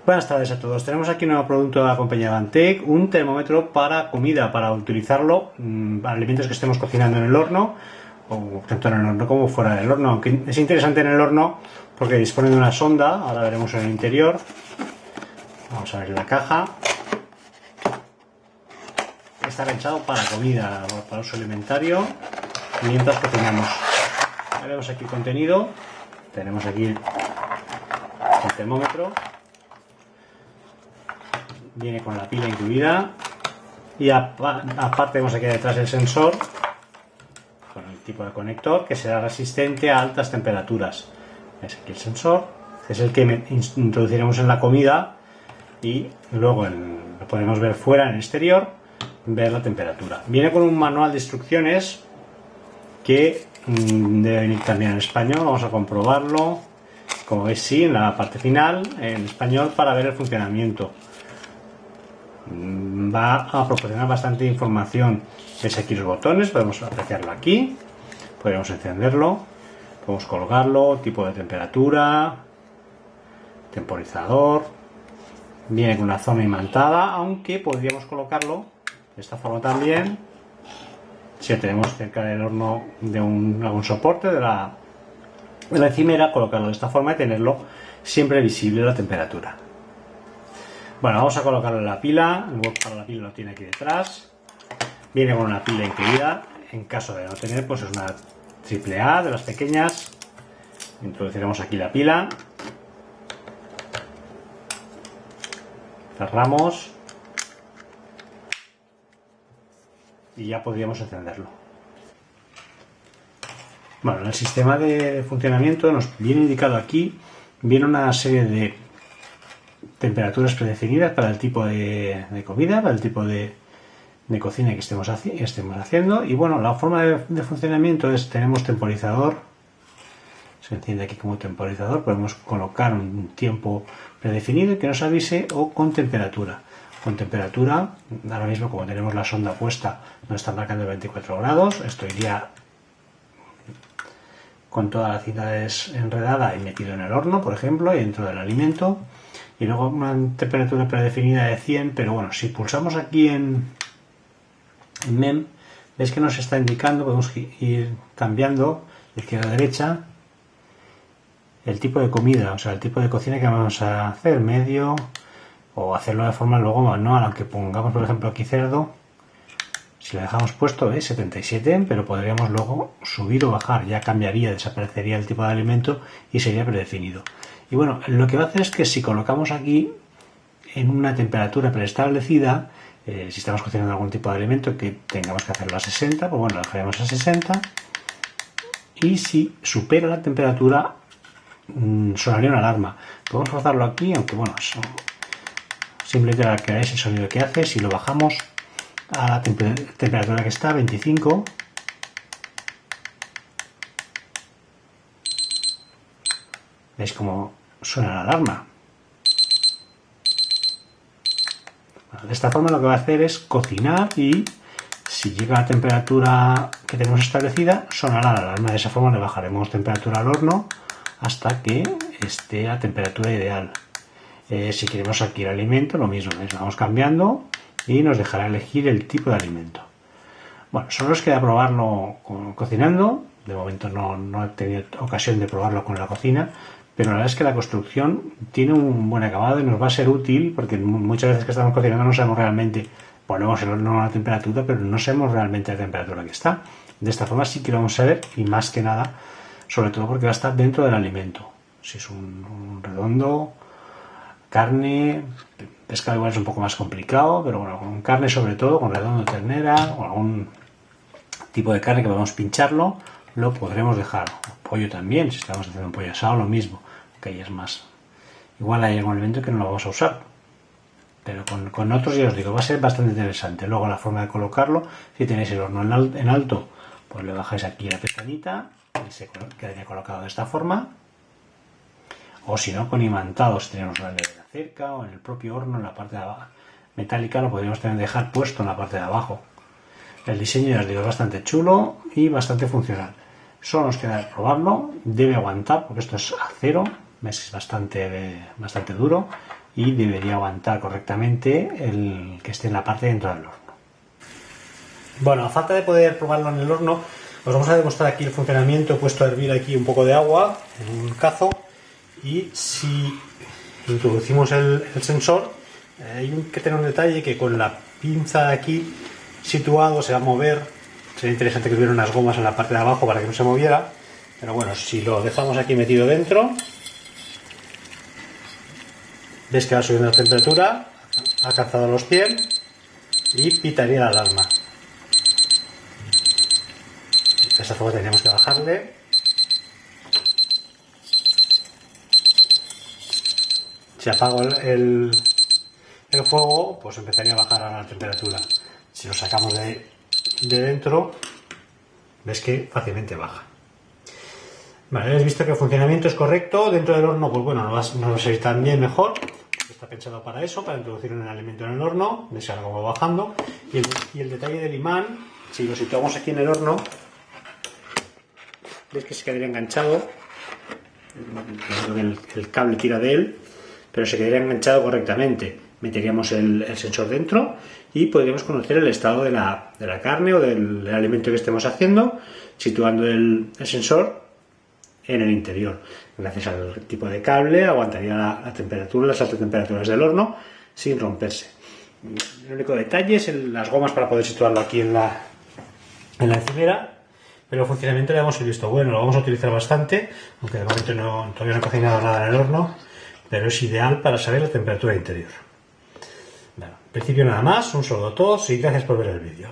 Buenas tardes a todos. Tenemos aquí un nuevo producto de la compañía Vantec, un termómetro para comida, para utilizarlo para alimentos que estemos cocinando en el horno, o tanto en el horno como fuera del horno. Aunque es interesante en el horno porque dispone de una sonda, ahora veremos en el interior. Vamos a ver la caja. Está pensado para comida, para uso alimentario, mientras cocinamos. Veremos aquí el contenido. Tenemos aquí el termómetro. Viene con la pila incluida y aparte vemos aquí detrás el sensor con el tipo de conector que será resistente a altas temperaturas. Es aquí el sensor, que es el que introduciremos en la comida y luego lo podemos ver fuera en el exterior, ver la temperatura. Viene con un manual de instrucciones que debe venir también en español. Vamos a comprobarlo. Como veis, sí, en la parte final en español para ver el funcionamiento. Va a proporcionar bastante información. Veis aquí los botones, podemos apreciarlo aquí, podemos encenderlo, podemos colocarlo, tipo de temperatura, temporizador. Viene con una zona imantada, aunque podríamos colocarlo de esta forma también si lo tenemos cerca del horno de algún soporte de la encimera, colocarlo de esta forma y tenerlo siempre visible la temperatura. Bueno, vamos a colocarlo en la pila. El hueco para la pila lo tiene aquí detrás. Viene con una pila incluida. En caso de no tener, pues es una AAA de las pequeñas. Introduciremos aquí la pila. Cerramos. Y ya podríamos encenderlo. Bueno, en el sistema de funcionamiento nos viene indicado aquí. Viene una serie de temperaturas predefinidas para el tipo de comida, para el tipo de cocina que estemos haciendo. Y bueno, la forma de funcionamiento es: tenemos temporizador, se enciende aquí como temporizador, podemos colocar un tiempo predefinido que nos avise, o con temperatura. Con temperatura, ahora mismo como tenemos la sonda puesta, nos está marcando 24 grados, esto iría con toda la cinta desenredada y metido en el horno, por ejemplo, y dentro del alimento. Y luego una temperatura predefinida de 100, pero bueno, si pulsamos aquí en MEM, veis que nos está indicando, podemos ir cambiando de izquierda a derecha el tipo de comida, o sea, el tipo de cocina que vamos a hacer, medio, o hacerlo de forma luego manual, aunque pongamos por ejemplo aquí cerdo. Si lo dejamos puesto es 77, pero podríamos luego subir o bajar, ya cambiaría, desaparecería el tipo de alimento y sería predefinido. Y bueno, lo que va a hacer es que si colocamos aquí en una temperatura preestablecida, si estamos cocinando algún tipo de alimento que tengamos que hacerlo a 60, pues bueno, lo dejaremos a 60. Y si supera la temperatura, sonaría una alarma. Podemos forzarlo aquí, aunque bueno, simplemente para que veáis el sonido que hace. Si lo bajamos a la temperatura que está, 25, veis cómo suena la alarma. Bueno, de esta forma lo que va a hacer es cocinar, y si llega a la temperatura que tenemos establecida, sonará la alarma. De esa forma le bajaremos temperatura al horno hasta que esté a temperatura ideal. Si queremos aquí el alimento, lo mismo, ¿ves? Vamos cambiando y nos dejará elegir el tipo de alimento. Bueno, solo os queda probarlo cocinando. De momento no he tenido ocasión de probarlo con la cocina, pero la verdad es que la construcción tiene un buen acabado y nos va a ser útil, porque muchas veces que estamos cocinando no sabemos realmente, ponemos el horno a la temperatura, pero no sabemos realmente la temperatura que está. De esta forma sí que lo vamos a ver, y más que nada, sobre todo porque va a estar dentro del alimento. Si es un redondo, carne, pescado igual es un poco más complicado, pero bueno, con carne sobre todo, con redondo, ternera o algún tipo de carne que podamos pincharlo, lo podremos dejar. Pollo también, si estamos haciendo un pollo asado, lo mismo, que ahí es más. Igual hay algún alimento que no lo vamos a usar, pero con otros ya os digo, va a ser bastante interesante. Luego la forma de colocarlo: si tenéis el horno en alto, pues le bajáis aquí la pestañita y se quedaría colocado de esta forma. O si no, con imantado, si tenemos una nevera cerca o en el propio horno, en la parte de abajo metálica, lo podríamos también dejar puesto en la parte de abajo. El diseño, ya os digo, es bastante chulo y bastante funcional. Solo nos queda probarlo. Debe aguantar porque esto es acero, Es bastante duro y debería aguantar correctamente el que esté en la parte dentro del horno. Bueno, a falta de poder probarlo en el horno, os vamos a demostrar aquí el funcionamiento. He puesto a hervir aquí un poco de agua en un cazo y si introducimos el sensor, hay que tener un detalle que con la pinza de aquí situado se va a mover. Sería interesante que tuviera unas gomas en la parte de abajo para que no se moviera, pero bueno, si lo dejamos aquí metido dentro, ves que va subiendo la temperatura, ha alcanzado los 100 y pitaría la alarma. De esta forma tendríamos que bajarle. Si apago el fuego, pues empezaría a bajar la temperatura. Si lo sacamos de dentro, ves que fácilmente baja. Vale, habéis visto que el funcionamiento es correcto. Dentro del horno, pues bueno, no va a ser tan bien, mejor. Está pensado para eso, para introducir un alimento en el horno. Ves ahora cómo va bajando. Y el detalle del imán, si lo situamos aquí en el horno, ves que se quedaría enganchado. El cable tira de él, pero se quedaría enganchado correctamente. Meteríamos el sensor dentro y podríamos conocer el estado de la carne o del alimento que estemos haciendo, situando el sensor en el interior. Gracias al tipo de cable aguantaría la temperatura, las altas temperaturas del horno sin romperse. El único detalle es las gomas para poder situarlo aquí en la encimera, pero el funcionamiento le hemos visto bueno, lo vamos a utilizar bastante, aunque de momento todavía no he cocinado nada en el horno, pero es ideal para saber la temperatura interior. Bueno, en principio nada más, un saludo a todos y gracias por ver el vídeo.